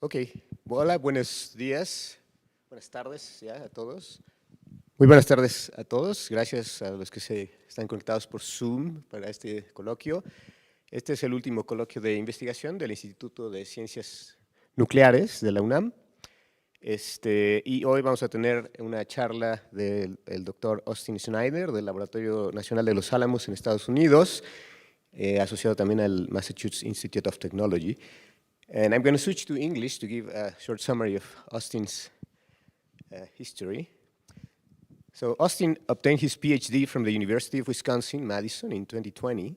Ok, hola, buenos días, buenas tardes ya a todos. Muy buenas tardes a todos, gracias a los que se están conectados por Zoom para este coloquio. Este es el último coloquio de investigación del Instituto de Ciencias Nucleares de la UNAM. Y hoy vamos a tener una charla del doctor Austin Schneider del Laboratorio Nacional de los Alamos en Estados Unidos, asociado también al Massachusetts Institute of Technology. And I'm going to switch to English to give a short summary of Austin's history. So Austin obtained his PhD from the University of Wisconsin-Madison in 2020,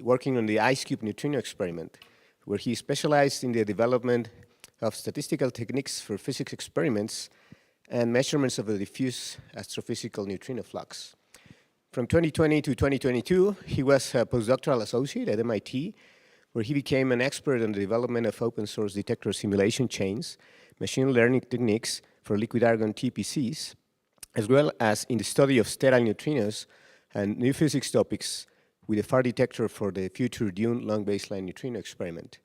working on the ice cube neutrino experiment, where he specialized in the development of statistical techniques for physics experiments and measurements of the diffuse astrophysical neutrino flux. From 2020 to 2022, he was a postdoctoral associate at MIT, where he became an expert on the development of open source detector simulation chains, machine learning techniques for liquid argon TPCs, as well as in the study of sterile neutrinos and new physics topics with a far detector for the future Dune long baseline neutrino experiment.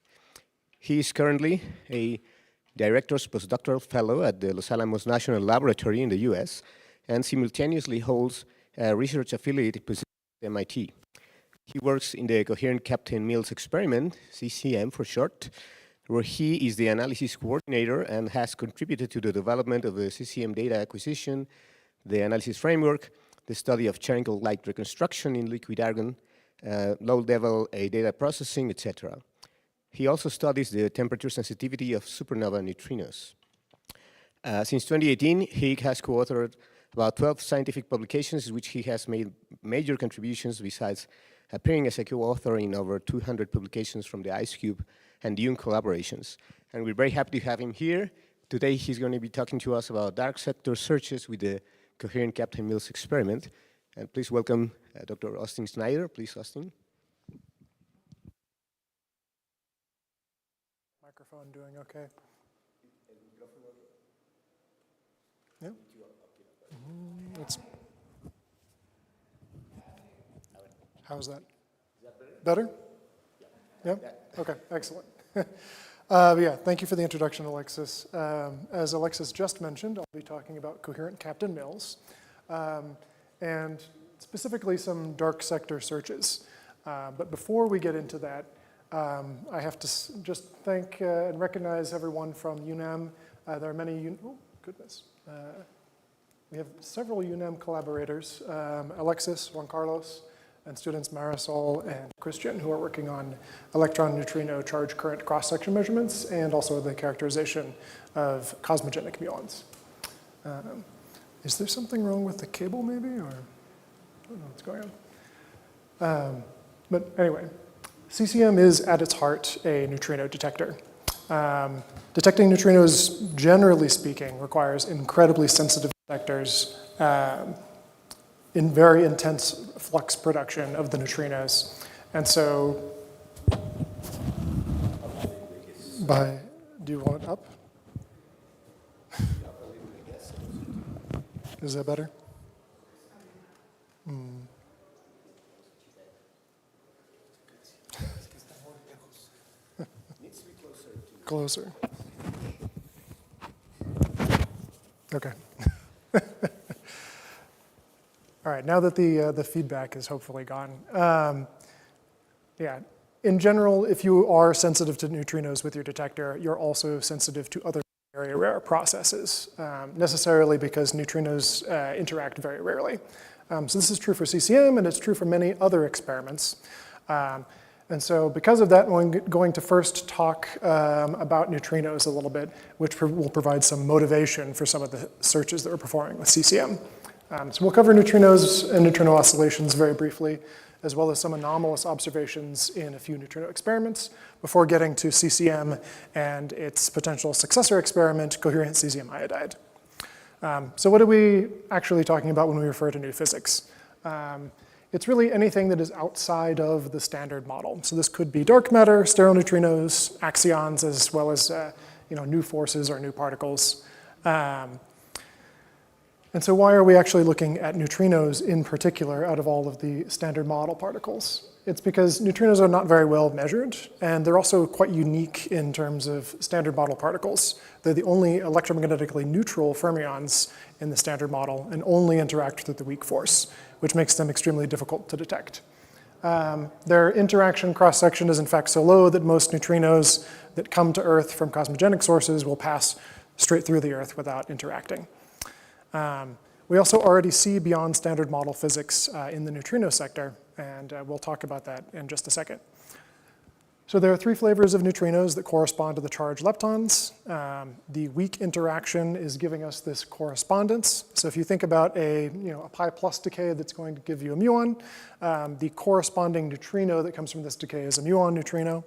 He is currently a director's postdoctoral fellow at the Los Alamos National Laboratory in the US and simultaneously holds a research affiliate position at MIT. He works in the Coherent CAPTAIN-Mills experiment, CCM for short, where he is the analysis coordinator and has contributed to the development of the CCM data acquisition, the analysis framework, the study of Cherenkov light reconstruction in liquid argon, low-level data processing, etc. He also studies the temperature sensitivity of supernova neutrinos. Since 2018, he has co-authored about 12 scientific publications in which he has made major contributions besides appearing as a co-author in over 200 publications from the IceCube and Dune collaborations. And we're very happy to have him here. Today he's going to be talking to us about dark sector searches with the Coherent CAPTAIN-Mills experiment. And please welcome Dr. Austin Schneider. Please, Austin. Microphone doing okay? Yeah? It's How's that? Is that better? Yeah? Okay, excellent. Yeah, thank you for the introduction, Alexis. As Alexis just mentioned, I'll be talking about Coherent CAPTAIN-Mills, and specifically some dark sector searches. But before we get into that, I have to just thank and recognize everyone from UNAM. There are many, oh goodness. We have several UNAM collaborators, Alexis, Juan Carlos, and students Marisol and Christian, who are working on electron neutrino charge current cross-section measurements and also the characterization of cosmogenic muons. Is there something wrong with the cable maybe, or I don't know what's going on. But anyway, CCM is at its heart a neutrino detector. Detecting neutrinos, generally speaking, requires incredibly sensitive detectors in very intense flux production of the neutrinos. And so, do you want it up? Is that better? Closer. Okay. All right, now that the feedback is hopefully gone. Yeah, in general, if you are sensitive to neutrinos with your detector, you're also sensitive to other very rare processes, necessarily because neutrinos interact very rarely. So this is true for CCM, and it's true for many other experiments. And so because of that, I'm going to first talk about neutrinos a little bit, which will provide some motivation for some of the searches that we're performing with CCM. So we'll cover neutrinos and neutrino oscillations very briefly, as well as some anomalous observations in a few neutrino experiments before getting to CCM and its potential successor experiment, coherent cesium iodide. So what are we actually talking about when we refer to new physics? It's really anything that is outside of the standard model. So this could be dark matter, sterile neutrinos, axions, as well as new forces or new particles. And so why are we actually looking at neutrinos in particular out of all of the standard model particles? It's because neutrinos are not very well measured, and they're also quite unique in terms of standard model particles. They're the only electromagnetically neutral fermions in the standard model and only interact through the weak force, which makes them extremely difficult to detect. Their interaction cross-section is in fact so low that most neutrinos that come to Earth from cosmogenic sources will pass straight through the Earth without interacting. We also already see beyond standard model physics in the neutrino sector, and we'll talk about that in just a second. So there are three flavors of neutrinos that correspond to the charged leptons. The weak interaction is giving us this correspondence. So if you think about a pi plus decay that's going to give you a muon, the corresponding neutrino that comes from this decay is a muon neutrino.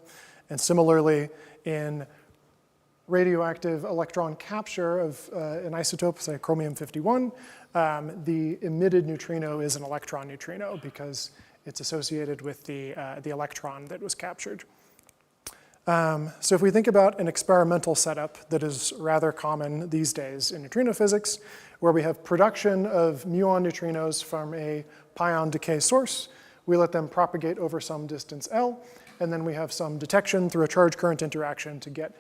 And similarly, in radioactive electron capture of an isotope, say chromium-51, the emitted neutrino is an electron neutrino because it's associated with the electron that was captured. So if we think about an experimental setup that is rather common these days in neutrino physics, where we have production of muon neutrinos from a pion decay source, we let them propagate over some distance L, and then we have some detection through a charge current interaction to get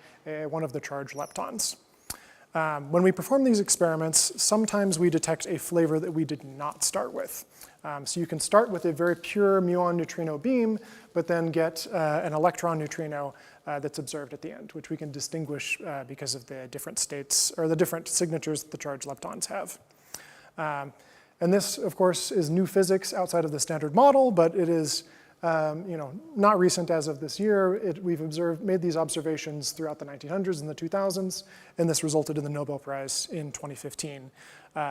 one of the charged leptons. When we perform these experiments, sometimes we detect a flavor that we did not start with. So you can start with a very pure muon neutrino beam, but then get an electron neutrino that's observed at the end, which we can distinguish because of the different states, or the different signatures that the charged leptons have. And this, of course, is new physics outside of the standard model, but it is not recent as of this year. We've made these observations throughout the 1900s and the 2000s, and this resulted in the Nobel Prize in 2015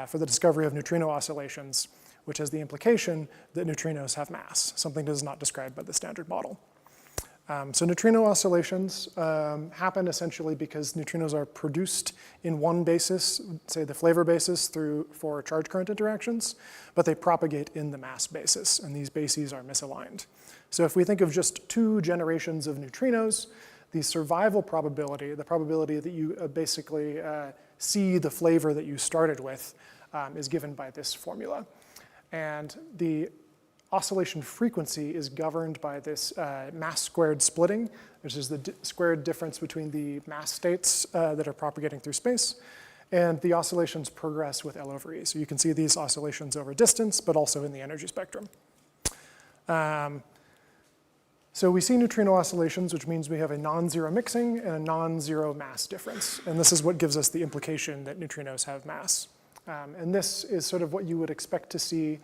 for the discovery of neutrino oscillations, which has the implication that neutrinos have mass, something that is not described by the standard model. So neutrino oscillations happen essentially because neutrinos are produced in one basis, say the flavor basis for charge current interactions, but they propagate in the mass basis, and these bases are misaligned. So if we think of just two generations of neutrinos, the survival probability, the probability that you basically see the flavor that you started with, is given by this formula. And the oscillation frequency is governed by this mass squared splitting, which is the squared difference between the mass states that are propagating through space. And the oscillations progress with L over E. So you can see these oscillations over distance, but also in the energy spectrum. So we see neutrino oscillations, which means we have a non-zero mixing and a non-zero mass difference. And this is what gives us the implication that neutrinos have mass. And this is sort of what you would expect to see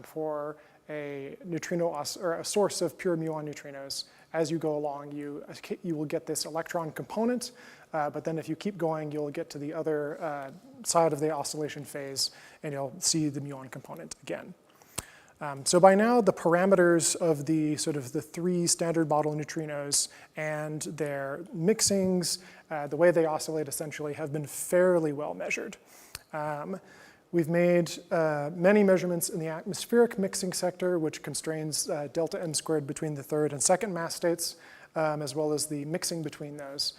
for a neutrino or a source of pure muon neutrinos. As you go along, you will get this electron component, but then if you keep going, you'll get to the other side of the oscillation phase, and you'll see the muon component again. So by now, the parameters of the three standard model neutrinos and their mixings, the way they oscillate essentially, have been fairly well measured. We've made many measurements in the atmospheric mixing sector, which constrains delta m squared between the third and second mass states, as well as the mixing between those.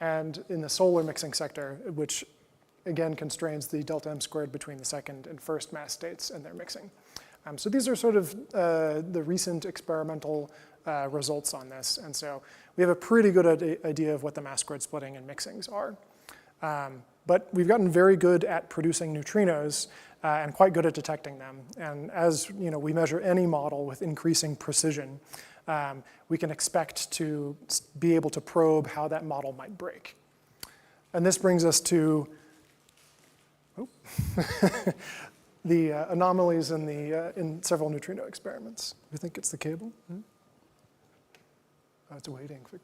And in the solar mixing sector, which again constrains the delta m squared between the second and first mass states and their mixing. So these are sort of the recent experimental results on this. And so we have a pretty good idea of what the mass squared splitting and mixings are. But we've gotten very good at producing neutrinos and quite good at detecting them. And as we measure any model with increasing precision, we can expect to be able to probe how that model might break. And this brings us to the anomalies in several neutrino experiments. You think it's the cable? Oh, it's waiting for.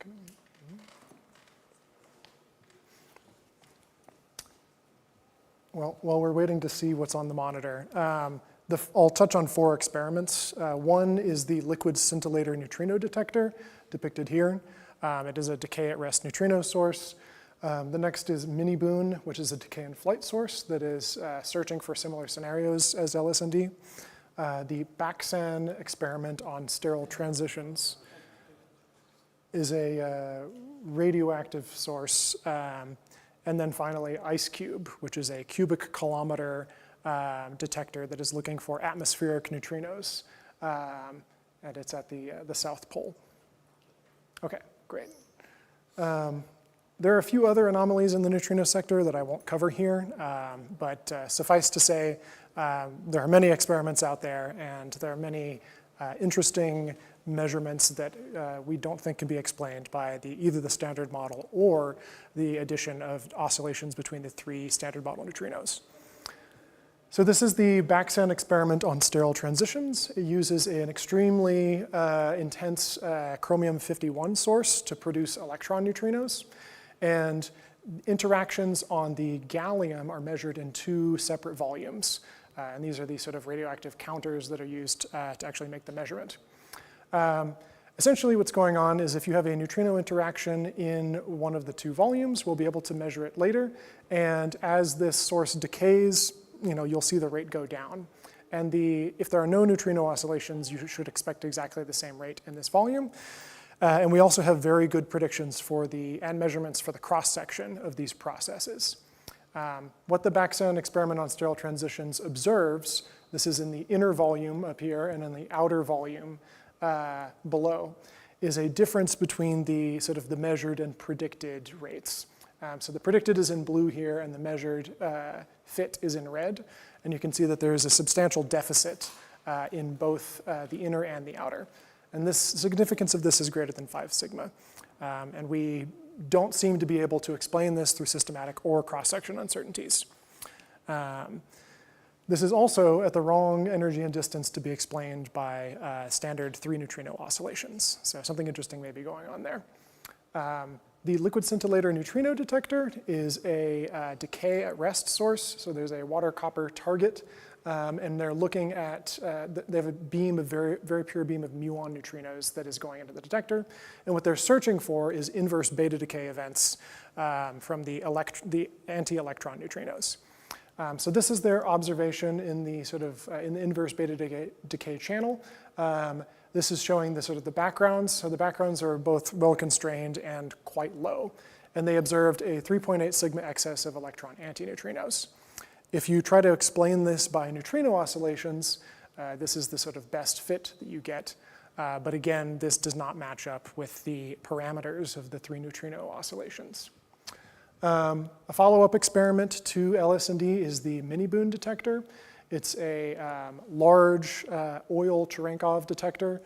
Well, while we're waiting to see what's on the monitor, I'll touch on 4 experiments. One is the liquid scintillator neutrino detector, depicted here. It is a decay at rest neutrino source. The next is MiniBoon, which is a decay in flight source that is searching for similar scenarios as LSND. The Baksan experiment on sterile transitions is a radioactive source. And then finally, IceCube, which is a cubic kilometer detector that is looking for atmospheric neutrinos, and it's at the South Pole. Okay, great. There are a few other anomalies in the neutrino sector that I won't cover here, but suffice to say, there are many experiments out there, and there are many interesting measurements that we don't think can be explained by either the standard model or the addition of oscillations between the 3 standard model neutrinos. So this is the Baxan experiment on sterile transitions. It uses an extremely intense chromium-51 source to produce electron neutrinos. And interactions on the gallium are measured in 2 separate volumes. And these are the sort of radioactive counters that are used to actually make the measurement. Essentially what's going on is if you have a neutrino interaction in one of the 2 volumes, we'll be able to measure it later. And as this source decays, you'll see the rate go down. And if there are no neutrino oscillations, you should expect exactly the same rate in this volume. And we also have very good predictions and measurements for the cross-section of these processes. What the Baxan experiment on sterile transitions observes, this is in the inner volume up here and in the outer volume below, is a difference between the measured and predicted rates. So the predicted is in blue here, and the measured fit is in red. And you can see that there is a substantial deficit in both the inner and the outer. And the significance of this is greater than 5 sigma. And we don't seem to be able to explain this through systematic or cross-section uncertainties. This is also at the wrong energy and distance to be explained by standard 3 neutrino oscillations. So something interesting may be going on there. The liquid scintillator neutrino detector is a decay at rest source. So there's a water copper target. And they're looking at, they have a beam of very pure beam of muon neutrinos that is going into the detector. And what they're searching for is inverse beta decay events from the anti-electron neutrinos. So this is their observation in the in the inverse beta decay channel. This is showing the backgrounds. So the backgrounds are both well constrained and quite low. And they observed a 3.8 sigma excess of electron antineutrinos. If you try to explain this by neutrino oscillations, this is the best fit that you get. But again, this does not match up with the parameters of the 3 neutrino oscillations. A follow-up experiment to LS&D is the mini-boon detector. It's a large oil Cherenkov detector.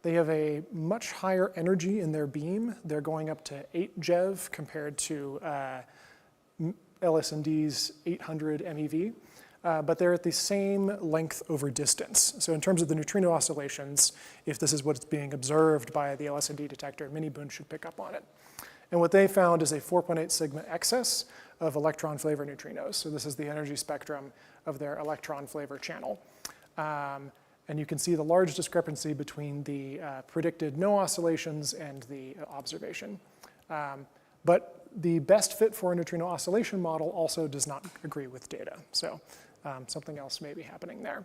They have a much higher energy in their beam. They're going up to 8 GeV compared to LS&D's 800 MeV, but they're at the same length over distance. So in terms of the neutrino oscillations, if this is what's being observed by the LS&D detector, mini-boon should pick up on it. And what they found is a 4.8 sigma excess of electron flavor neutrinos. So this is the energy spectrum of their electron flavor channel. And you can see the large discrepancy between the predicted no oscillations and the observation. But the best fit for a neutrino oscillation model also does not agree with data. So something else may be happening there.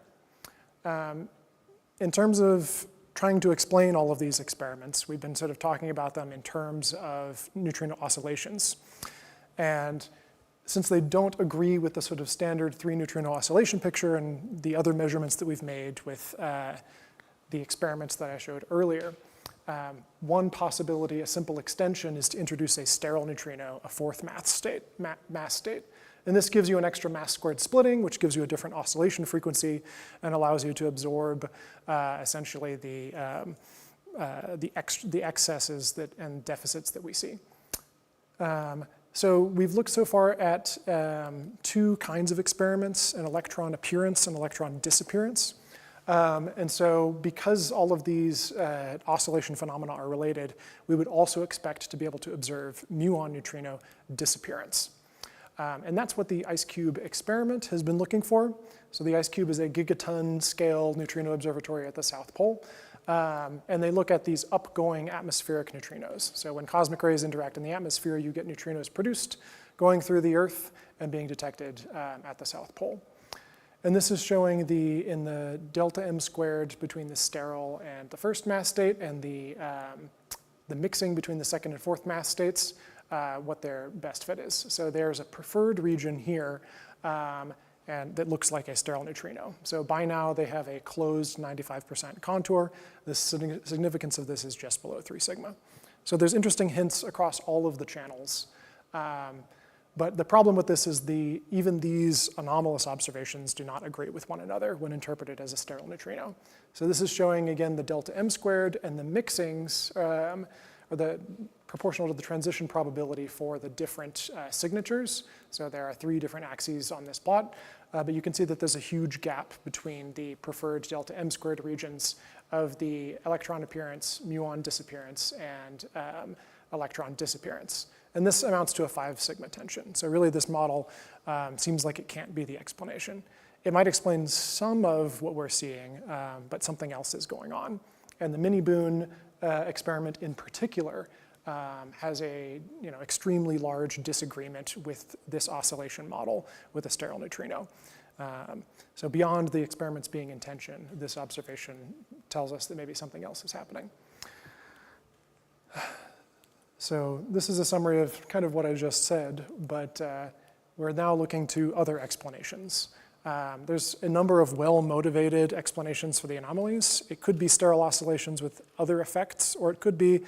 In terms of trying to explain all of these experiments, we've been talking about them in terms of neutrino oscillations. And since they don't agree with the standard 3 neutrino oscillation picture and the other measurements that we've made with the experiments that I showed earlier, one possibility, a simple extension, is to introduce a sterile neutrino, a 4th mass state. And this gives you an extra mass squared splitting, which gives you a different oscillation frequency and allows you to absorb essentially the excesses and deficits that we see. So we've looked so far at 2 kinds of experiments, an electron appearance and electron disappearance. And so because all of these oscillation phenomena are related, we would also expect to be able to observe muon neutrino disappearance. And that's what the IceCube experiment has been looking for. So the IceCube is a gigaton scale neutrino observatory at the South Pole. And they look at these upgoing atmospheric neutrinos. So when cosmic rays interact in the atmosphere, you get neutrinos produced going through the Earth and being detected at the South Pole. And this is showing in the delta m squared between the sterile and the 1st mass state and the mixing between the 2nd and 4th mass states, what their best fit is. So there's a preferred region here and that looks like a sterile neutrino. So by now they have a closed 95% contour. The significance of this is just below 3 sigma. So there's interesting hints across all of the channels. But the problem with this is even these anomalous observations do not agree with one another when interpreted as a sterile neutrino. So this is showing, again, the delta m squared and the mixings, or the proportional to the transition probability for the different signatures. So there are 3 different axes on this plot, but you can see that there's a huge gap between the preferred delta m squared regions of the electron appearance, muon disappearance, and electron disappearance. And this amounts to a 5 sigma tension. So really this model seems like it can't be the explanation. It might explain some of what we're seeing, but something else is going on. And the mini-boon experiment in particular has a extremely large disagreement with this oscillation model with a sterile neutrino. So beyond the experiments being in tension, this observation tells us that maybe something else is happening. So this is a summary of kind of what I just said, but we're now looking to other explanations. There's a number of well-motivated explanations for the anomalies. It could be sterile oscillations with other effects, or it could be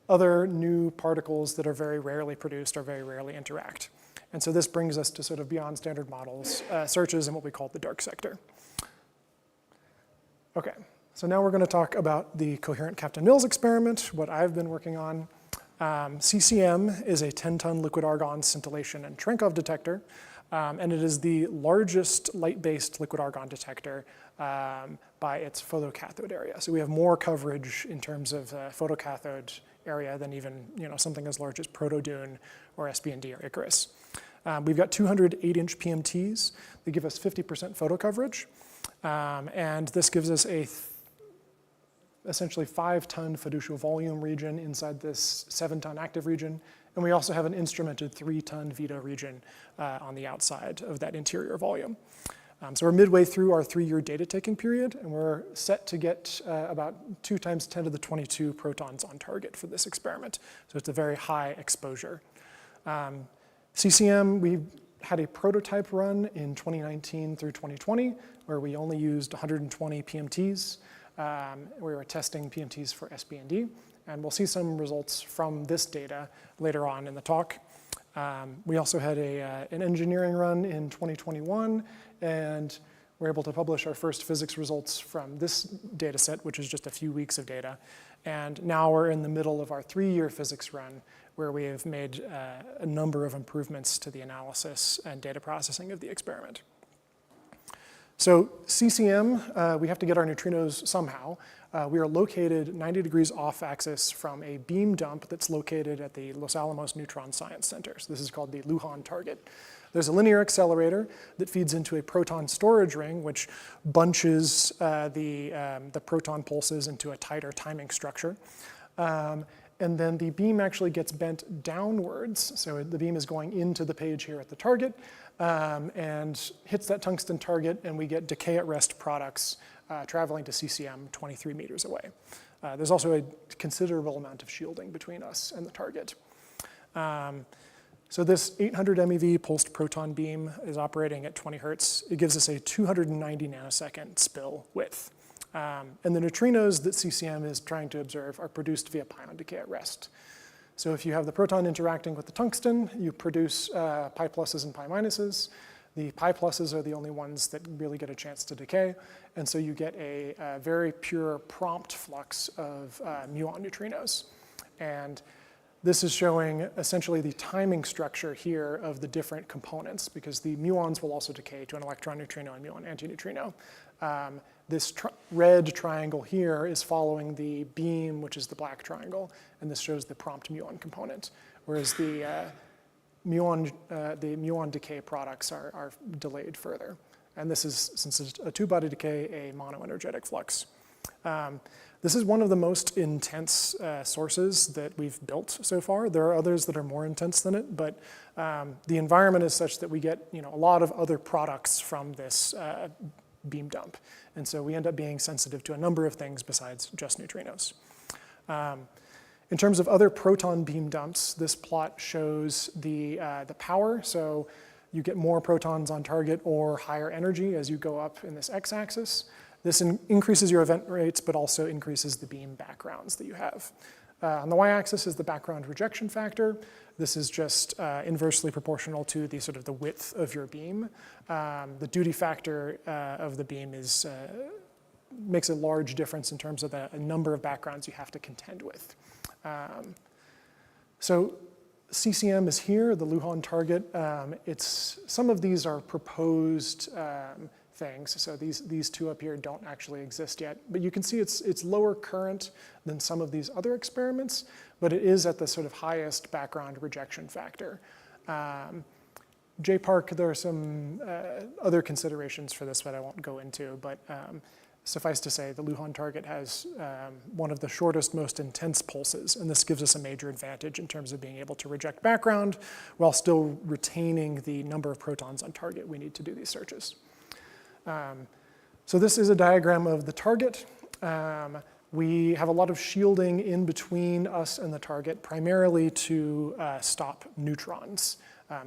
other new particles that are very rarely produced or very rarely interact. And so this brings us to sort of beyond standard models, searches in what we call the dark sector. Okay, so now we're going to talk about the Coherent CAPTAIN-Mills experiment, what I've been working on. CCM is a 10-ton liquid argon scintillation and Cherenkov detector, and it is the largest light-based liquid argon detector by its photocathode area. So we have more coverage in terms of photocathode area than even something as large as Protodune or SBND or Icarus. We've got 208-inch PMTs that give us 50% photo coverage, and this gives us a essentially 5-ton fiducial volume region inside this 7-ton active region. And we also have an instrumented 3-ton Vito region on the outside of that interior volume. So we're midway through our 3-year data taking period, and we're set to get about 2 times 10 to the 22 protons on target for this experiment. So it's a very high exposure. CCM, we had a prototype run in 2019 through 2020, where we only used 120 PMTs. We were testing PMTs for SBND, and we'll see some results from this data later on in the talk. We also had an engineering run in 2021, and we're able to publish our first physics results from this data set, which is just a few weeks of data. And now we're in the middle of our 3-year physics run, where we have made a number of improvements to the analysis and data processing of the experiment. So CCM, we have to get our neutrinos somehow. We are located 90 degrees off axis from a beam dump that's located at the Los Alamos Neutron Science Center. So this is called the Lujan target. There's a linear accelerator that feeds into a proton storage ring, which bunches the proton pulses into a tighter timing structure. And then the beam actually gets bent downwards. So the beam is going into the page here at the target and hits that tungsten target, and we get decay at rest products traveling to CCM 23 meters away. There's also a considerable amount of shielding between us and the target. So this 800 MeV pulsed proton beam is operating at 20 hertz. It gives us a 290 nanosecond spill width. And the neutrinos that CCM is trying to observe are produced via pion decay at rest. So if you have the proton interacting with the tungsten, you produce pi pluses and pi minuses. The pi pluses are the only ones that really get a chance to decay. And so you get a very pure prompt flux of muon neutrinos. And this is showing essentially the timing structure here of the different components, because the muons will also decay to an electron neutrino and muon antineutrino. This red triangle here is following the beam, which is the black triangle, and this shows the prompt muon component, whereas the muon decay products are delayed further. And this is, since it's a two-body decay, a monoenergetic flux. This is one of the most intense sources that we've built so far. There are others that are more intense than it, but the environment is such that we get a lot of other products from this beam dump. And so we end up being sensitive to a number of things besides just neutrinos. In terms of other proton beam dumps, this plot shows the power. So you get more protons on target or higher energy as you go up in this x-axis. This increases your event rates, but also increases the beam backgrounds that you have. On the y-axis is the background rejection factor. This is just inversely proportional to the sort of the width of your beam. The duty factor of the beam makes a large difference in terms of the number of backgrounds you have to contend with. So CCM is here, the Lujan target. Some of these are proposed things. So these two up here don't actually exist yet. But you can see it's lower current than some of these other experiments, but it is at the sort of highest background rejection factor. JPark, there are some other considerations for this that I won't go into, but suffice to say, the Lujan target has one of the shortest, most intense pulses, and this gives us a major advantage in terms of being able to reject background while still retaining the number of protons on target we need to do these searches. So this is a diagram of the target. We have a lot of shielding in between us and the target, primarily to stop neutrons.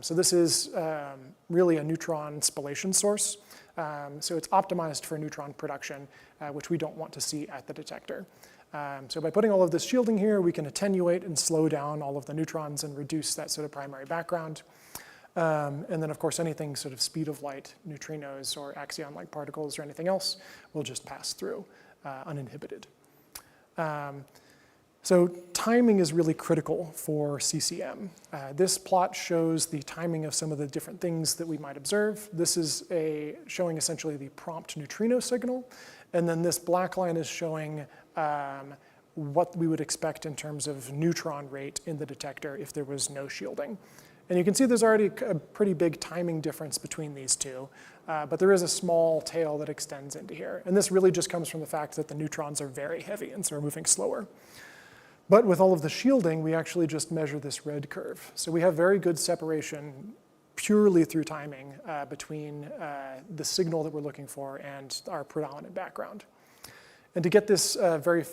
So this is really a neutron spallation source. So it's optimized for neutron production, which we don't want to see at the detector. So by putting all of this shielding here, we can attenuate and slow down all of the neutrons and reduce that sort of primary background. And then, of course, anything sort of speed of light, neutrinos or Axion-Like particles or anything else will just pass through uninhibited. So timing is really critical for CCM. This plot shows the timing of some of the different things that we might observe. This is showing essentially the prompt neutrino signal. And then this black line is showing what we would expect in terms of neutron rate in the detector if there was no shielding. And you can see there's already a pretty big timing difference between these two, but there is a small tail that extends into here. And this really just comes from the fact that the neutrons are very heavy and so are moving slower. But with all of the shielding, we actually just measure this red curve. So we have very good separation purely through timing between the signal that we're looking for and our predominant background. And to get this very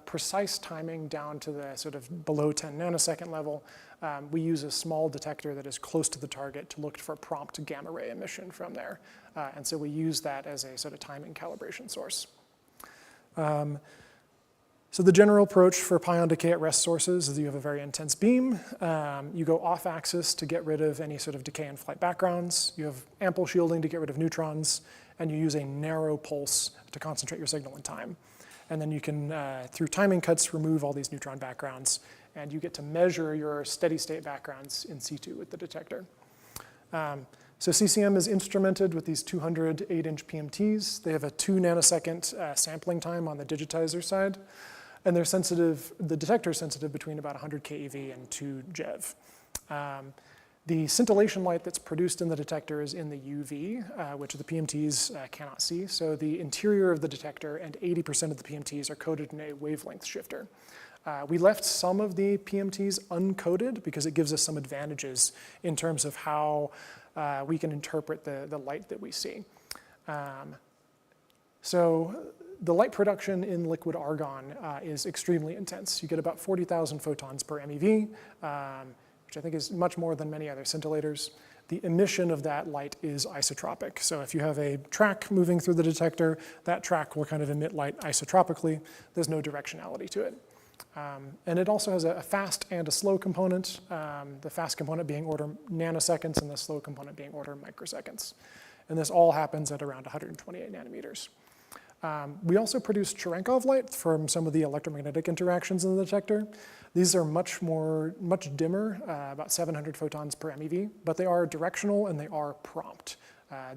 precise timing down to the sort of below 10 nanosecond level, we use a small detector that is close to the target to look for prompt gamma ray emission from there. And so we use that as a sort of timing calibration source. So the general approach for pion decay at rest sources is you have a very intense beam. You go off axis to get rid of any sort of decay and flight backgrounds. You have ample shielding to get rid of neutrons, and you use a narrow pulse to concentrate your signal in time. And then you can, through timing cuts, remove all these neutron backgrounds, and you get to measure your steady state backgrounds in situ with the detector. So CCM is instrumented with these 200 8-inch PMTs. They have a 2 nanosecond sampling time on the digitizer side, and they're sensitive, the detector is sensitive between about 100 keV and 2 GeV. The scintillation light that's produced in the detector is in the UV, which the PMTs cannot see. So the interior of the detector and 80% of the PMTs are coated in a wavelength shifter. We left some of the PMTs uncoated because it gives us some advantages in terms of how we can interpret the light that we see. So the light production in liquid argon is extremely intense. You get about 40,000 photons per MeV, which I think is much more than many other scintillators. The emission of that light is isotropic. So if you have a track moving through the detector, that track will kind of emit light isotropically. There's no directionality to it. And it also has a fast and a slow component, the fast component being order nanoseconds and the slow component being order microseconds. And this all happens at around 128 nanometers. We also produce Cherenkov light from some of the electromagnetic interactions in the detector. These are much dimmer, about 700 photons per MeV, but they are directional and they are prompt.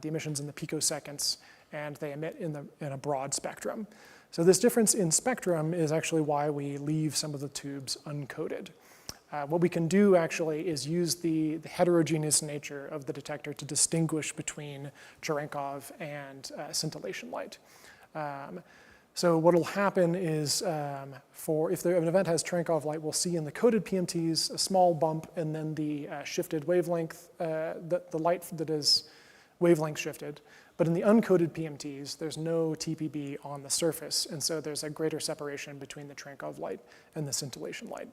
The emission's in the picoseconds, and they emit in a broad spectrum. So this difference in spectrum is actually why we leave some of the tubes uncoated. What we can do actually is use the heterogeneous nature of the detector to distinguish between Cherenkov and scintillation light. So what will happen is if an event has Cherenkov light, we'll see in the coated PMTs a small bump and then the shifted wavelength, the light that is wavelength shifted. But in the uncoated PMTs, there's no TPB on the surface, and so there's a greater separation between the Cherenkov light and the scintillation light.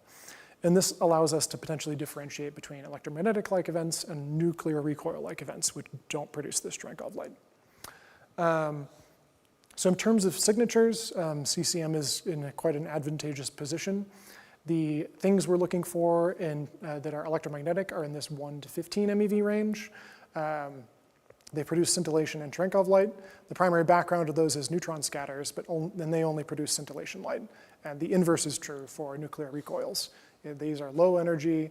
And this allows us to potentially differentiate between electromagnetic-like events and nuclear recoil-like events, which don't produce this Cherenkov light. So in terms of signatures, CCM is in quite an advantageous position. The things we're looking for that are electromagnetic are in this 1 to 15 MeV range. They produce scintillation and Cherenkov light. The primary background of those is neutron scatters, but then they only produce scintillation light. And the inverse is true for nuclear recoils. These are low energy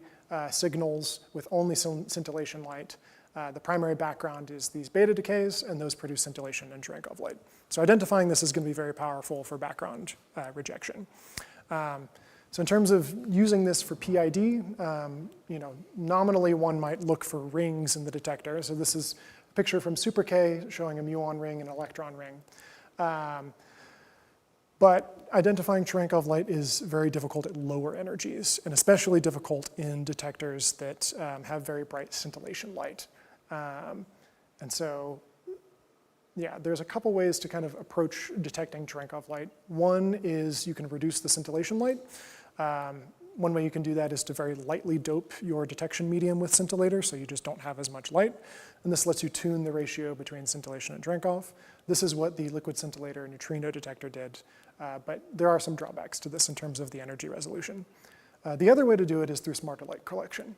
signals with only scintillation light. The primary background is these beta decays, and those produce scintillation and Cherenkov light. So identifying this is going to be very powerful for background rejection. So in terms of using this for PID, nominally one might look for rings in the detector. So this is a picture from Super K showing a muon ring and an electron ring. But identifying Cherenkov light is very difficult at lower energies, and especially difficult in detectors that have very bright scintillation light. And so, yeah, there's a couple ways to kind of approach detecting Cherenkov light. One is you can reduce the scintillation light. One way you can do that is to very lightly dope your detection medium with scintillator, so you just don't have as much light. And this lets you tune the ratio between scintillation and Cherenkov. This is what the liquid scintillator neutrino detector did, but there are some drawbacks to this in terms of the energy resolution. The other way to do it is through smarter light collection.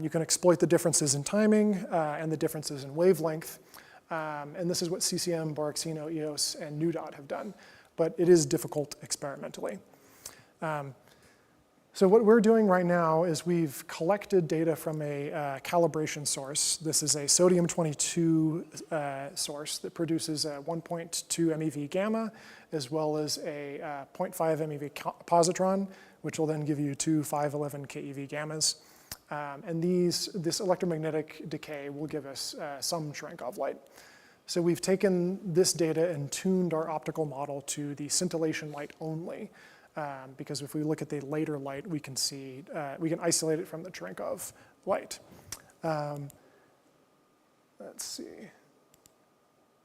You can exploit the differences in timing and the differences in wavelength, and this is what CCM, Boraxino, EOS, and NuDOT have done, but it is difficult experimentally. So what we're doing right now is we've collected data from a calibration source. This is a sodium-22 source that produces a 1.2 MeV gamma, as well as a 0.5 MeV positron, which will then give you two 511 keV gammas. And this electromagnetic decay will give us some Cherenkov light. So we've taken this data and tuned our optical model to the scintillation light only. Because if we look at the later light, we can see, we can isolate it from the Cherenkov light. Let's see.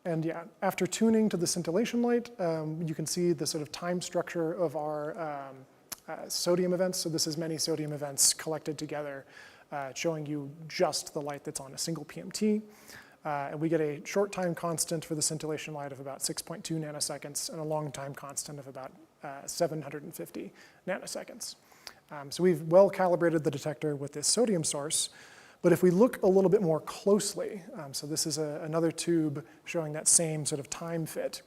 And yeah, after tuning to the scintillation light, you can see the sort of time structure of our sodium events. So this is many sodium events collected together, showing you just the light that's on a single PMT. And we get a short time constant for the scintillation light of about 6.2 nanoseconds and a long time constant of about 750 nanoseconds. So we've well calibrated the detector with this sodium source. But if we look a little bit more closely, so this is another tube showing that same sort of time fit,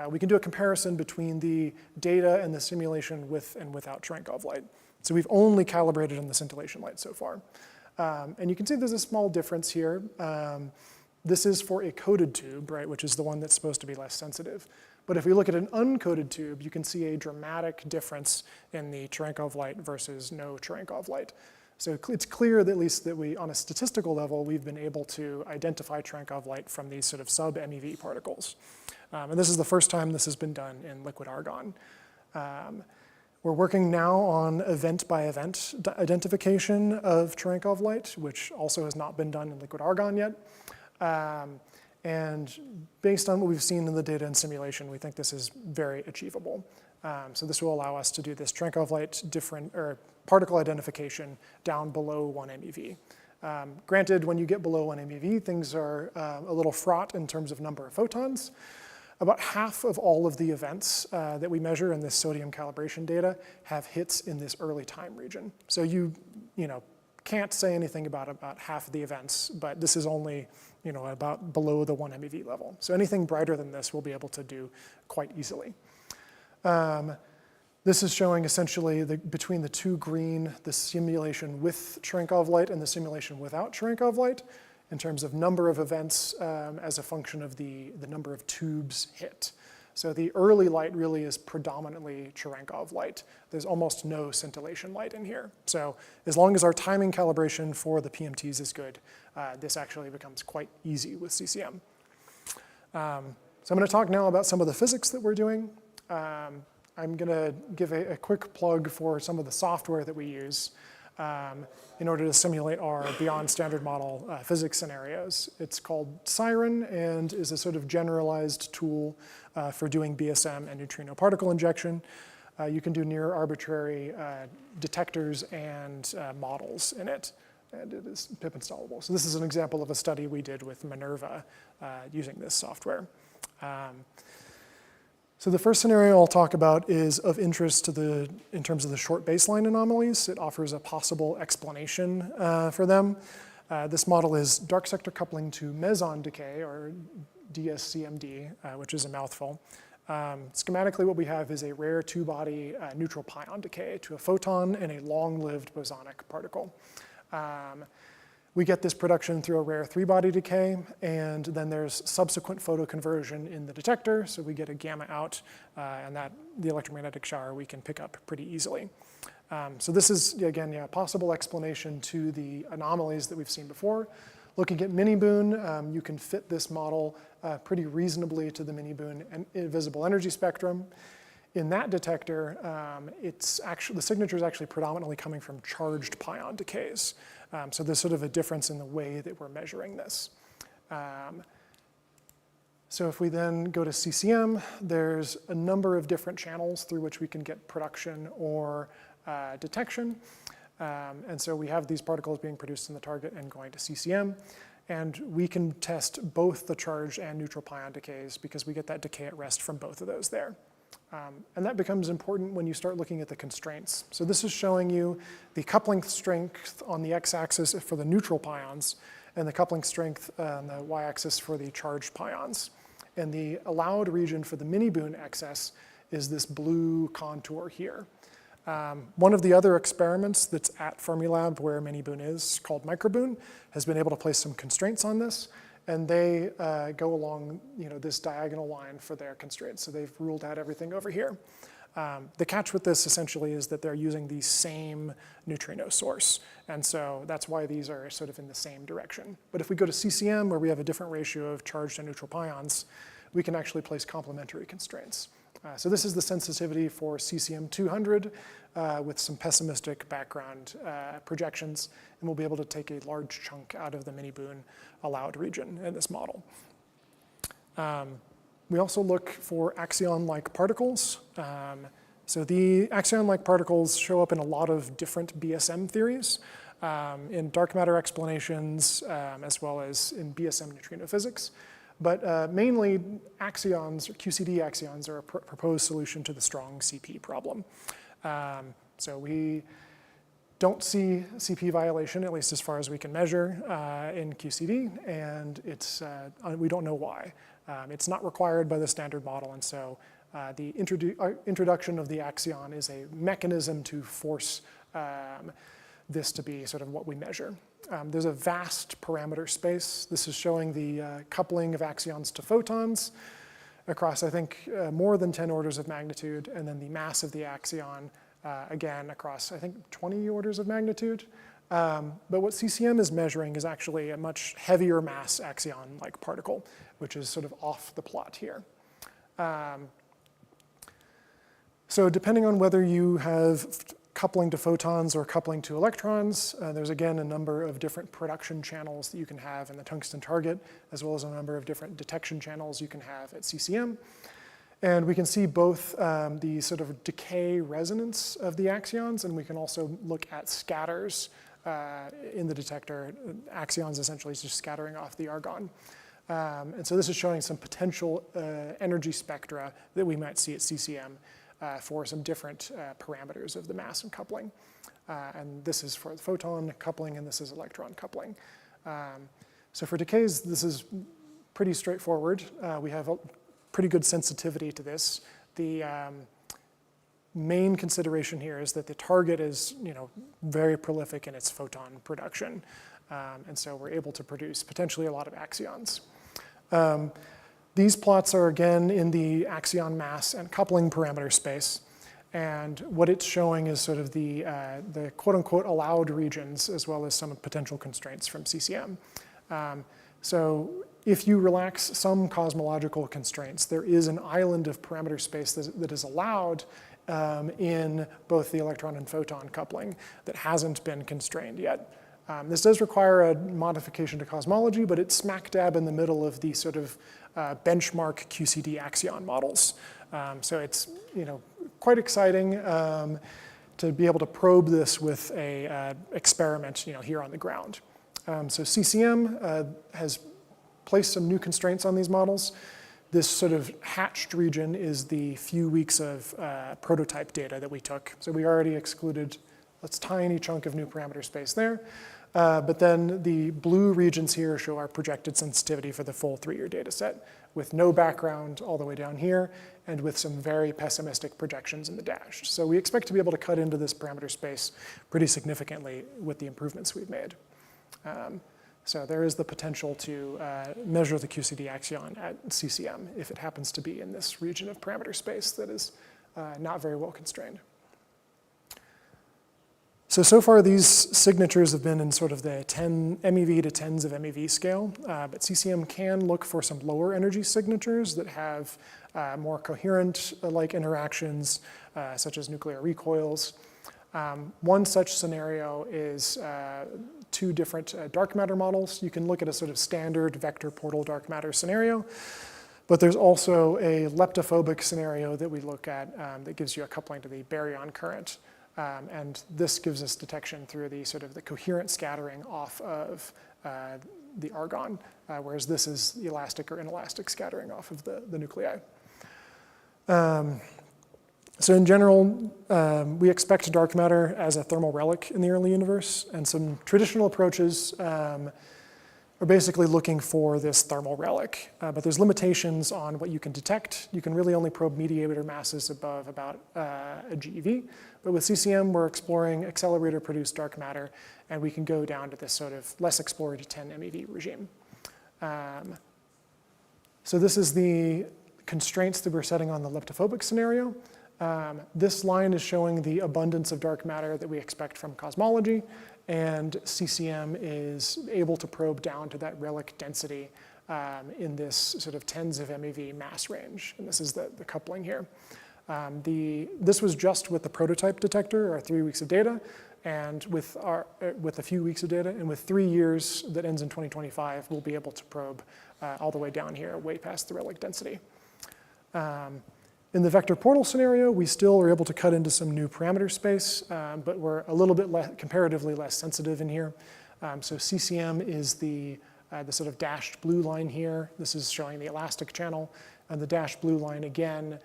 we can do a comparison between the data and the simulation with and without Cherenkov light. So we've only calibrated in the scintillation light so far. And you can see there's a small difference here. This is for a coated tube, right, which is the one that's supposed to be less sensitive. But if we look at an uncoated tube, you can see a dramatic difference in the Cherenkov light versus no Cherenkov light. So it's clear that at least that we, on a statistical level, we've been able to identify Cherenkov light from these sort of sub-MeV particles. And this is the first time this has been done in liquid argon. We're working now on event-by-event identification of Cherenkov light, which also has not been done in liquid argon yet. And based on what we've seen in the data and simulation, we think this is very achievable. So this will allow us to do this Cherenkov light particle identification down below 1 MeV. Granted, when you get below 1 MeV, things are a little fraught in terms of number of photons. About half of all of the events that we measure in this sodium calibration data have hits in this early time region. So you can't say anything about half of the events, but this is only about below the 1 MeV level. So anything brighter than this we'll be able to do quite easily. This is showing essentially between the two green, the simulation with Cherenkov light and the simulation without Cherenkov light in terms of number of events as a function of the number of tubes hit. So the early light really is predominantly Cherenkov light. There's almost no scintillation light in here. So as long as our timing calibration for the PMTs is good, this actually becomes quite easy with CCM. So I'm going to talk now about some of the physics that we're doing. I'm going to give a quick plug for some of the software that we use in order to simulate our beyond standard model physics scenarios. It's called Siren and is a sort of generalized tool for doing BSM and neutrino particle injection. you can do near arbitrary detectors and models in it, and it is pip installable. So this is an example of a study we did with Minerva using this software. So the first scenario I'll talk about is of interest in terms of the short baseline anomalies. It offers a possible explanation for them. This model is dark sector coupling to meson decay, or DSCMD, which is a mouthful. Schematically, what we have is a rare two-body neutral pion decay to a photon and a long-lived bosonic particle. We get this production through a rare three-body decay, and then there's subsequent photoconversion in the detector, so we get a gamma out, and that the electromagnetic shower we can pick up pretty easily. So this is, again, a possible explanation to the anomalies that we've seen before. Looking at mini-boon, you can fit this model pretty reasonably to the mini-boon visible energy spectrum. In that detector, the signature is actually predominantly coming from charged pion decays. So there's sort of a difference in the way that we're measuring this. So if we then go to CCM, there's a number of different channels through which we can get production or detection. And so we have these particles being produced in the target and going to CCM. And we can test both the charged and neutral pion decays because we get that decay at rest from both of those there. And that becomes important when you start looking at the constraints. So this is showing you the coupling strength on the x-axis for the neutral pions and the coupling strength on the y-axis for the charged pions. And the allowed region for the mini-boon excess is this blue contour here. One of the other experiments that's at Fermilab where mini-boon is, called microboon, has been able to place some constraints on this. And they go along this diagonal line for their constraints. So they've ruled out everything over here. The catch with this essentially is that they're using the same neutrino source. And so that's why these are sort of in the same direction. But if we go to CCM, where we have a different ratio of charged and neutral pions, we can actually place complementary constraints. So this is the sensitivity for CCM 200 with some pessimistic background projections, and we'll be able to take a large chunk out of the mini-boon allowed region in this model. We also look for axion-like particles. So the axion-like particles show up in a lot of different BSM theories, in dark matter explanations, as well as in BSM neutrino physics. But mainly axions, or QCD axions, are a proposed solution to the strong CP problem. So we don't see CP violation, at least as far as we can measure in QCD, and we don't know why. It's not required by the standard model, and so the introduction of the axion is a mechanism to force this to be sort of what we measure. There's a vast parameter space. This is showing the coupling of axions to photons across, I think, more than 10 orders of magnitude, and then the mass of the axion, again, across, I think, 20 orders of magnitude. But what CCM is measuring is actually a much heavier mass axion-like particle, which is sort of off the plot here. So depending on whether you have coupling to photons or coupling to electrons, there's again a number of different production channels that you can have in the tungsten target, as well as a number of different detection channels you can have at CCM. And we can see both the sort of decay resonance of the axions, and we can also look at scatters in the detector. Axions essentially is just scattering off the argon. And so this is showing some potential energy spectra that we might see at CCM for some different parameters of the mass and coupling. And this is for photon coupling, and this is electron coupling. So for decays, this is pretty straightforward. We have a pretty good sensitivity to this. The main consideration here is that the target is very prolific in its photon production. And so we're able to produce potentially a lot of axions. These plots are, again, in the axion mass and coupling parameter space. And what it's showing is sort of the quote-unquote allowed regions, as well as some potential constraints from CCM. So if you relax some cosmological constraints, there is an island of parameter space that is allowed in both the electron and photon coupling that hasn't been constrained yet. This does require a modification to cosmology, but it's smack dab in the middle of the sort of benchmark QCD axion models. So it's quite exciting to be able to probe this with a experiment here on the ground. So CCM has placed some new constraints on these models. This sort of hatched region is the few weeks of prototype data that we took. So we already excluded a tiny chunk of new parameter space there. But then the blue regions here show our projected sensitivity for the full 3-year data set with no background all the way down here and with some very pessimistic projections in the dashed. So we expect to be able to cut into this parameter space pretty significantly with the improvements we've made. So there is the potential to measure the QCD axion at CCM if it happens to be in this region of parameter space that is not very well constrained. So far these signatures have been in sort of the 10 MeV to tens of MeV scale, but CCM can look for some lower energy signatures that have more coherent-like interactions, such as nuclear recoils. One such scenario is 2 different dark matter models. You can look at a sort of standard vector portal dark matter scenario, but there's also a leptophobic scenario that we look at that gives you a coupling to the baryon current. And this gives us detection through the sort of the coherent scattering off of the argon, whereas this is the elastic or inelastic scattering off of the nuclei. So in general, we expect dark matter as a thermal relic in the early universe, and some traditional approaches are basically looking for this thermal relic, but there's limitations on what you can detect. You can really only probe mediator masses above about a GeV, but with CCM, we're exploring accelerator-produced dark matter, and we can go down to this sort of less explored 10 MeV regime. So this is the constraints that we're setting on the leptophobic scenario. This line is showing the abundance of dark matter that we expect from cosmology, and CCM is able to probe down to that relic density in this sort of tens of MeV mass range, and this is the coupling here. This was just with the prototype detector, our 3 weeks of data, and with a few weeks of data, and with 3 years that ends in 2025, we'll be able to probe all the way down here, way past the relic density. In the vector portal scenario, we still are able to cut into some new parameter space, but we're a little bit comparatively less sensitive in here. So CCM is the sort of dashed blue line here. This is showing the elastic channel, and the dashed blue line again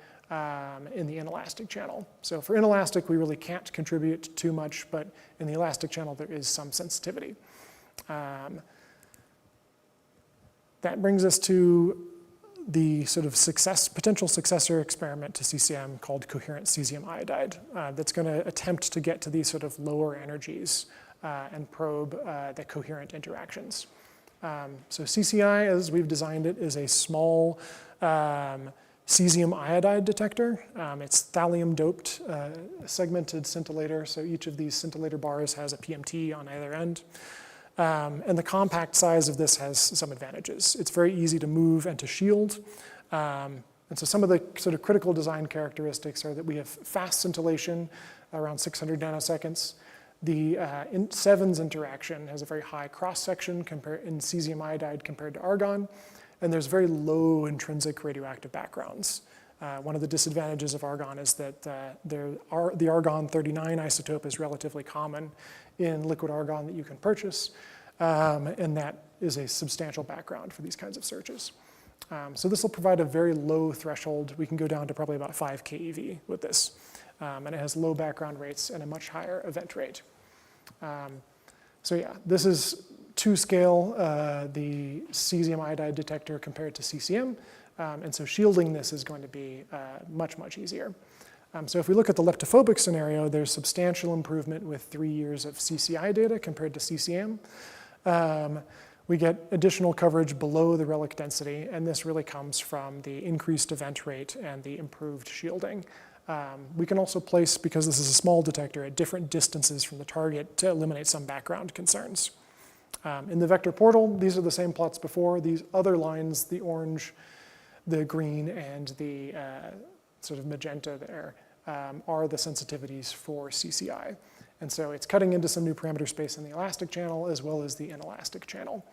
in the inelastic channel. So for inelastic, we really can't contribute too much, but in the elastic channel, there is some sensitivity. That brings us to the sort of potential successor experiment to CCM called Coherent cesium iodide that's going to attempt to get to these sort of lower energies and probe the coherent interactions. So CCI, as we've designed it, is a small cesium iodide detector. It's thallium-doped segmented scintillator, so each of these scintillator bars has a PMT on either end. And the compact size of this has some advantages. It's very easy to move and to shield. And so some of the sort of critical design characteristics are that we have fast scintillation, around 600 nanoseconds. The sevens interaction has a very high cross-section in cesium iodide compared to argon. And there's very low intrinsic radioactive backgrounds. One of the disadvantages of argon is that the argon-39 isotope is relatively common in liquid argon that you can purchase, and that is a substantial background for these kinds of searches. So this will provide a very low threshold. We can go down to probably about 5 keV with this, and it has low background rates and a much higher event rate. So yeah, this is to scale the cesium iodide detector compared to CCM. And so shielding this is going to be much, much easier. So if we look at the leptophobic scenario, there's substantial improvement with 3 years of CCI data compared to CCM. We get additional coverage below the relic density, and this really comes from the increased event rate and the improved shielding. We can also place, because this is a small detector, at different distances from the target to eliminate some background concerns. In the vector portal, these are the same plots before. These other lines, the orange, the green, and the sort of magenta there, are the sensitivities for CCI. And so it's cutting into some new parameter space in the elastic channel as well as the inelastic channel.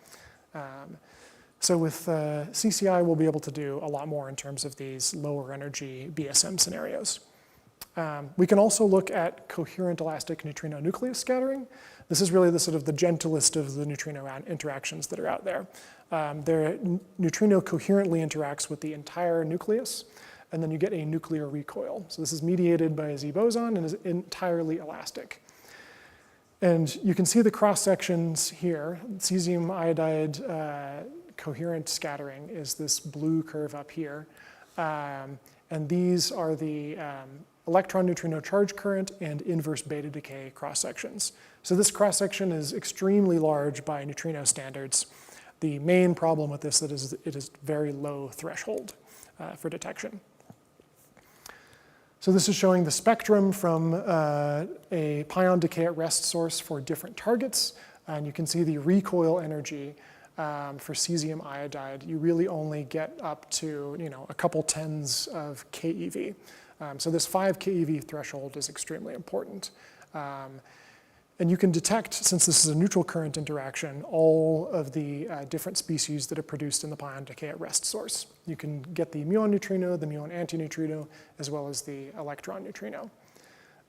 So with CCI, we'll be able to do a lot more in terms of these lower energy BSM scenarios. We can also look at coherent elastic neutrino nucleus scattering. This is really the sort of the gentlest of the neutrino interactions that are out there. Neutrino coherently interacts with the entire nucleus, and then you get a nuclear recoil. So this is mediated by a Z boson and is entirely elastic. And you can see the cross sections here. Cesium iodide coherent scattering is this blue curve up here. And these are the electron-neutrino charge current and inverse beta decay cross sections. So this cross section is extremely large by neutrino standards. The main problem with this is it is very low threshold for detection. So this is showing the spectrum from a pion decay at rest source for different targets. And you can see the recoil energy for cesium iodide. You really only get up to a couple tens of keV. So this 5 keV threshold is extremely important. And you can detect, since this is a neutral current interaction, all of the different species that are produced in the pion decay at rest source. You can get the muon neutrino, the muon antineutrino, as well as the electron neutrino.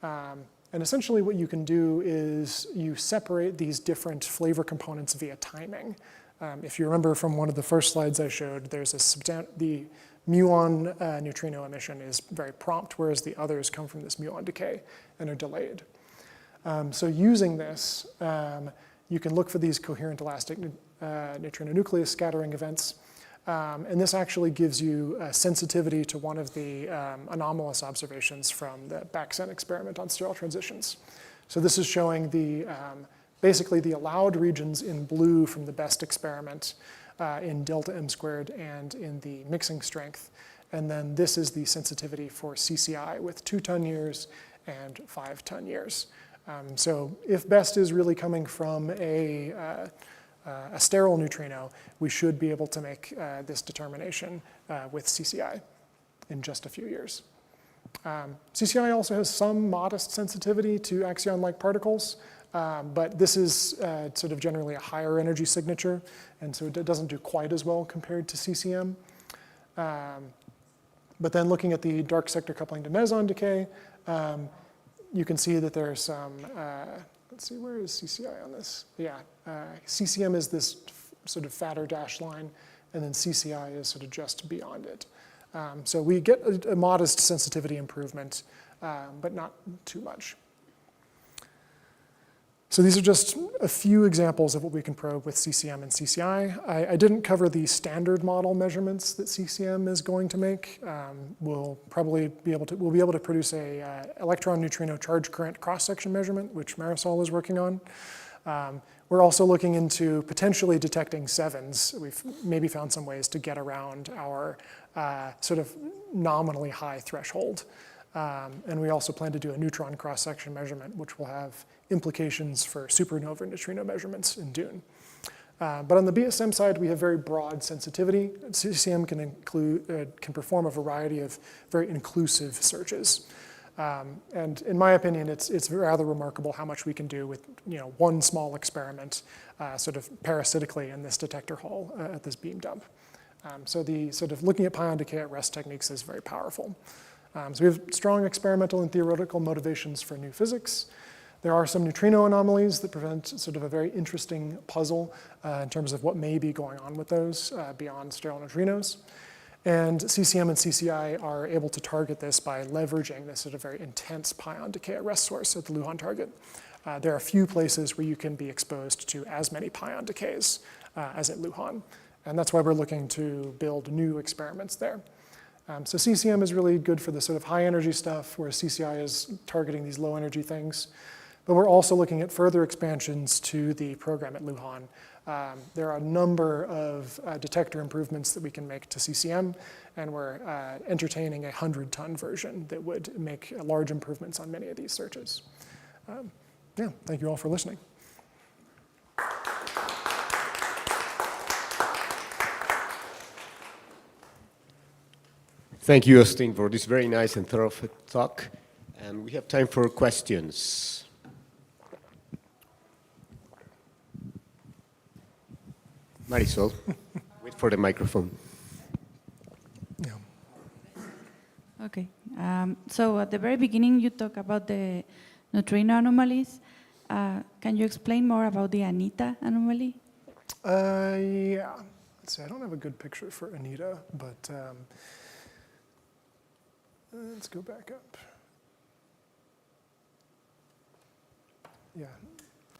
And essentially what you can do is you separate these different flavor components via timing. If you remember from one of the first slides I showed, there's the muon neutrino emission is very prompt, whereas the others come from this muon decay and are delayed. So using this, you can look for these coherent elastic neutrino nucleus scattering events. And this actually gives you sensitivity to one of the anomalous observations from the Baksen experiment on sterile transitions. So this is showing basically the allowed regions in blue from the best experiment in delta M squared and in the mixing strength. And then this is the sensitivity for CCI with 2 ton years and 5 ton years. So if best is really coming from a sterile neutrino, we should be able to make this determination with CCI in just a few years. CCI also has some modest sensitivity to Axion-Like particles, but this is sort of generally a higher energy signature, and so it doesn't do quite as well compared to CCM. But then looking at the dark sector coupling to meson decay, you can see that there's some, let's see, where is CCI on this? Yeah, CCM is this sort of fatter dashed line, and then CCI is sort of just beyond it. So we get a modest sensitivity improvement, but not too much. So these are just a few examples of what we can probe with CCM and CCI. I didn't cover the standard model measurements that CCM is going to make. We'll be able to produce a electron neutrino charge current cross-section measurement, which Marisol is working on. We're also looking into potentially detecting sevens. We've maybe found some ways to get around our sort of nominally high threshold. And we also plan to do a neutron cross-section measurement, which will have implications for supernova neutrino measurements in Dune. But on the BSM side, we have very broad sensitivity. CCM can perform a variety of very inclusive searches. And in my opinion, it's rather remarkable how much we can do with one small experiment sort of parasitically in this detector hall at this beam dump. So the sort of looking at pion decay at rest techniques is very powerful. So we have strong experimental and theoretical motivations for new physics. There are some neutrino anomalies that present sort of a very interesting puzzle in terms of what may be going on with those beyond sterile neutrinos. And CCM and CCI are able to target this by leveraging this sort of very intense pion decay at rest source at the Lujan target. There are a few places where you can be exposed to as many pion decays as at Lujan. And that's why we're looking to build new experiments there. So CCM is really good for the sort of high energy stuff, whereas CCI is targeting these low energy things. But we're also looking at further expansions to the program at Lujan. There are a number of detector improvements that we can make to CCM, and we're entertaining a 100-ton version that would make large improvements on many of these searches. Yeah, thank you all for listening. Thank you, Austin, for this very nice and thorough talk. And we have time for questions. Marisol, wait for the microphone. Okay. So at the very beginning, you talk about the neutrino anomalies. Can you explain more about the Anita anomaly? Yeah. Let's see, I don't have a good picture for Anita, but let's go back up. Yeah.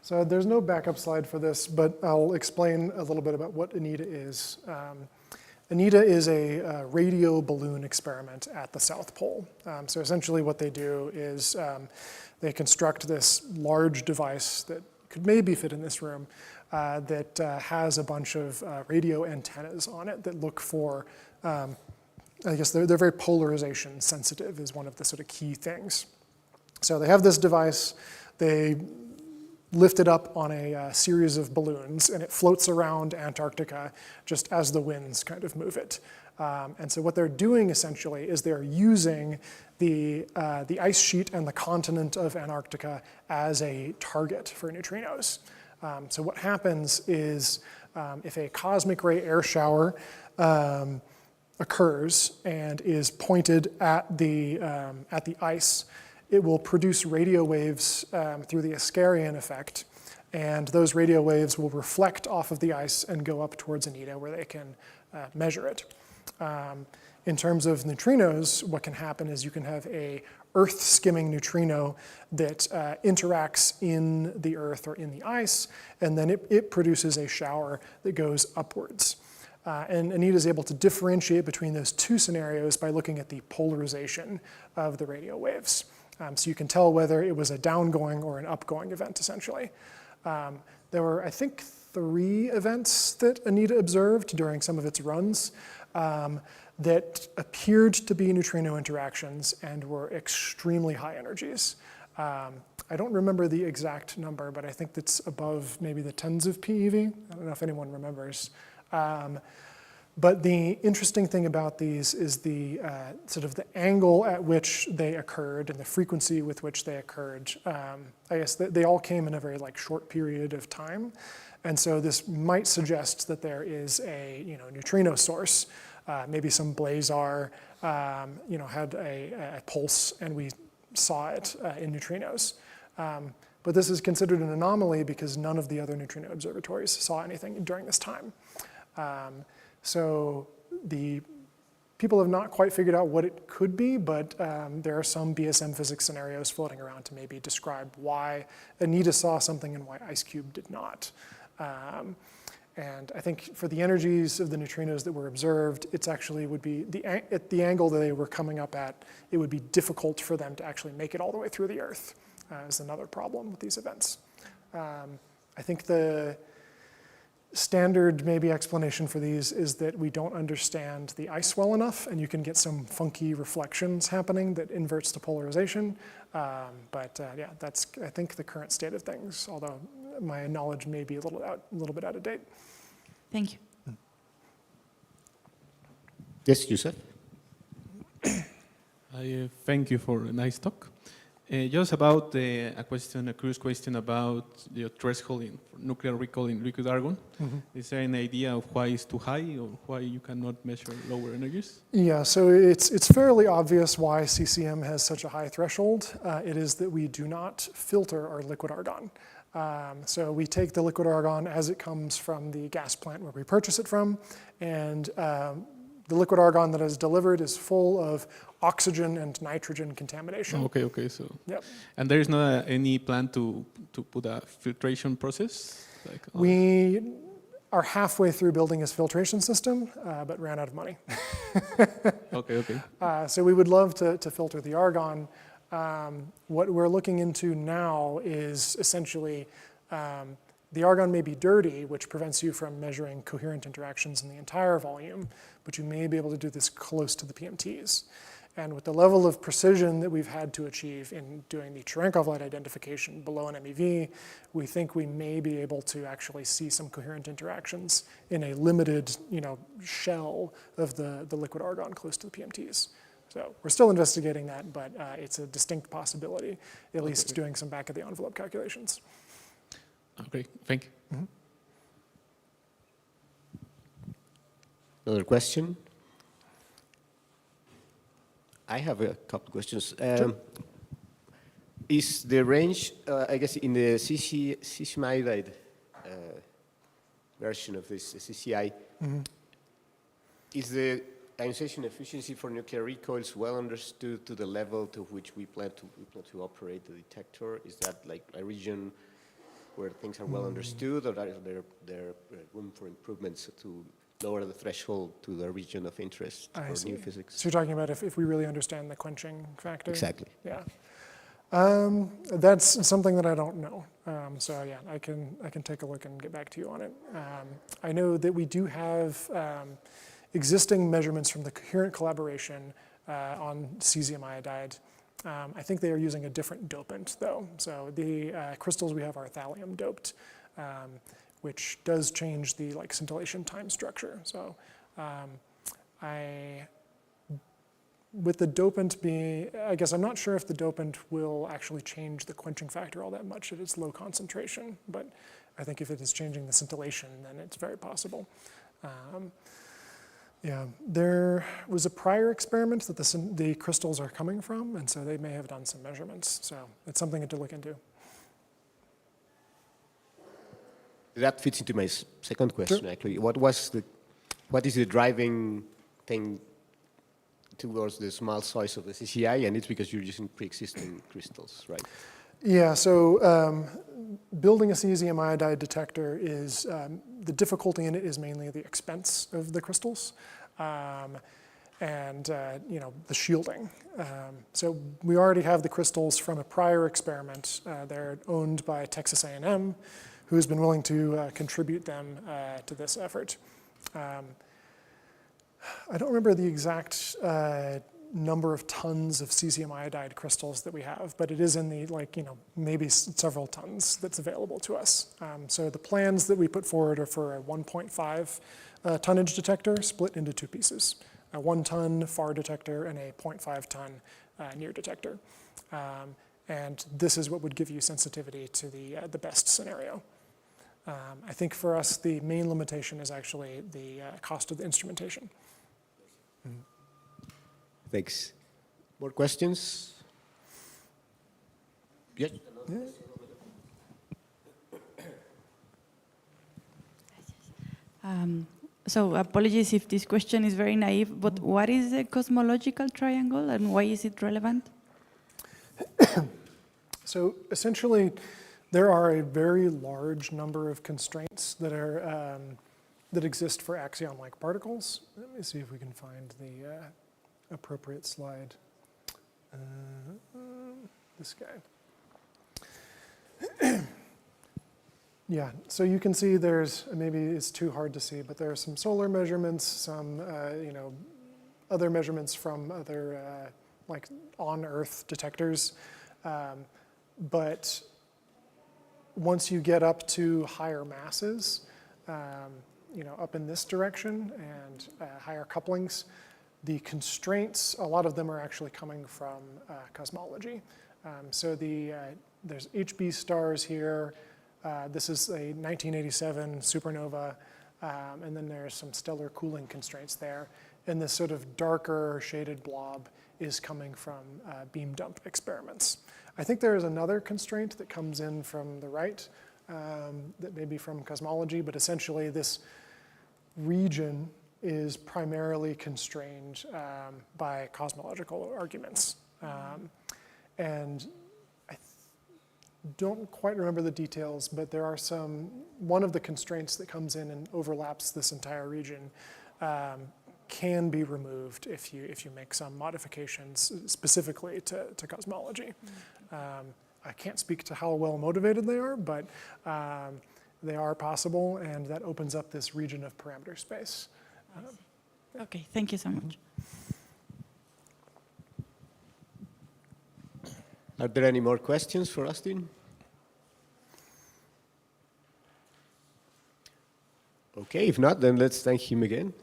So there's no backup slide for this, but I'll explain a little bit about what Anita is. Anita is a radio balloon experiment at the South Pole. So essentially what they do is they construct this large device that could maybe fit in this room that has a bunch of radio antennas on it that look for, I guess they're very polarization sensitive is one of the sort of key things. So they have this device, they lift it up on a series of balloons, and it floats around Antarctica just as the winds kind of move it. And so what they're doing essentially is they're using the ice sheet and the continent of Antarctica as a target for neutrinos. So what happens is if a cosmic ray air shower occurs and is pointed at the ice, it will produce radio waves through the Ascarian effect, and those radio waves will reflect off of the ice and go up towards Anita where they can measure it. In terms of neutrinos, what can happen is you can have a Earth-skimming neutrino that interacts in the Earth or in the ice, and then it produces a shower that goes upwards. And Anita is able to differentiate between those two scenarios by looking at the polarization of the radio waves. So you can tell whether it was a downgoing or an upgoing event, essentially. There were, I think, 3 events that Anita observed during some of its runs that appeared to be neutrino interactions and were extremely high energies. I don't remember the exact number, but I think that's above maybe the tens of PeV. I don't know if anyone remembers. But the interesting thing about these is the sort of the angle at which they occurred and the frequency with which they occurred. I guess they all came in a very short period of time. And so this might suggest that there is a neutrino source. Maybe some blazar had a pulse and we saw it in neutrinos. But this is considered an anomaly because none of the other neutrino observatories saw anything during this time. So the people have not quite figured out what it could be, but there are some BSM physics scenarios floating around to maybe describe why Anita saw something and why IceCube did not. And I think for the energies of the neutrinos that were observed, it's actually would be, at the angle that they were coming up at, it would be difficult for them to actually make it all the way through the Earth, is another problem with these events. I think the standard maybe explanation for these is that we don't understand the ice well enough, and you can get some funky reflections happening that inverts the polarization. Yeah, that's, I think, the current state of things, although my knowledge may be a little bit out of date. Thank you. Yes, Yusuf? Thank you for a nice talk. Just about a curious question about the threshold in nuclear recall in liquid argon. Is there an idea of why it's too high or why you cannot measure lower energies? Yeah, so it's fairly obvious why CCM has such a high threshold. It is that we do not filter our liquid argon. So we take the liquid argon as it comes from the gas plant where we purchase it from, and the liquid argon that is delivered is full of oxygen and nitrogen contamination. Okay, so. Yep. And there is not any plan to put a filtration process? We are halfway through building this filtration system, but ran out of money. Okay. So we would love to filter the argon. What we're looking into now is essentially the argon may be dirty, which prevents you from measuring coherent interactions in the entire volume, but you may be able to do this close to the PMTs. And with the level of precision that we've had to achieve in doing the Cherenkov light identification below an MeV, we think we may be able to actually see some coherent interactions in a limited, shell of the liquid argon close to the PMTs. So we're still investigating that, but it's a distinct possibility, at least doing some back of the envelope calculations. Okay, thank you. Mm-hmm. Another question? I have a couple questions. Is the range, I guess, in the cesium iodide version of this CCI, is the ionization efficiency for nuclear recoils well understood to the level to which we plan to operate the detector? Is that like a region where things are well understood, or are there room for improvements to lower the threshold to the region of interest for new physics? So you're talking about if we really understand the quenching factor? Exactly. Yeah. That's something that I don't know. So yeah, I can take a look and get back to you on it. I know that we do have existing measurements from the Coherent collaboration on cesium iodide. I think they are using a different dopant though. So the crystals we have are thallium doped, which does change the scintillation time structure. So with the dopant being, I guess I'm not sure if the dopant will actually change the quenching factor all that much at its low concentration, but I think if it is changing the scintillation, then it's very possible. Yeah, there was a prior experiment that the crystals are coming from, and so they may have done some measurements. So it's something to look into. That fits into my second question, sure. Actually. What is the driving thing towards the small size of the CCI? And it's because you're using pre-existing crystals, right? Yeah, so building a cesium iodide detector is, the difficulty in it is mainly the expense of the crystals and the shielding. So we already have the crystals from a prior experiment. They're owned by Texas A&M, who has been willing to contribute them to this effort. I don't remember the exact number of tons of cesium iodide crystals that we have, but it is in the maybe several tons that's available to us. So the plans that we put forward are for a 1.5 tonnage detector split into two pieces, a 1 ton far detector and a 0.5 ton near detector. And this is what would give you sensitivity to the best scenario. I think for us, the main limitation is actually the cost of the instrumentation. Thanks. More questions? Yes? So apologies if this question is very naive, but what is a cosmological triangle and why is it relevant? So essentially, there are a very large number of constraints that are that exist for axion-like particles. Let me see if we can find the appropriate slide. This guy. Yeah, so you can see there's, maybe it's too hard to see, but there are some solar measurements, some other measurements from other on-Earth detectors. But once you get up to higher masses, up in this direction and higher couplings, the constraints, a lot of them are actually coming from cosmology. So there's HB stars here. This is a 1987 supernova, and then there's some stellar cooling constraints there. And this sort of darker shaded blob is coming from beam dump experiments. I think there is another constraint that comes in from the right that may be from cosmology, but essentially this region is primarily constrained by cosmological arguments. And I don't quite remember the details, but there are one of the constraints that comes in and overlaps this entire region can be removed if you make some modifications specifically to cosmology. I can't speak to how well motivated they are, but they are possible, and that opens up this region of parameter space. Okay, thank you so much. Are there any more questions for Austin? Okay, if not, then let's thank him again.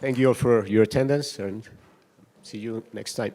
Thank you all for your attendance, and see you next time.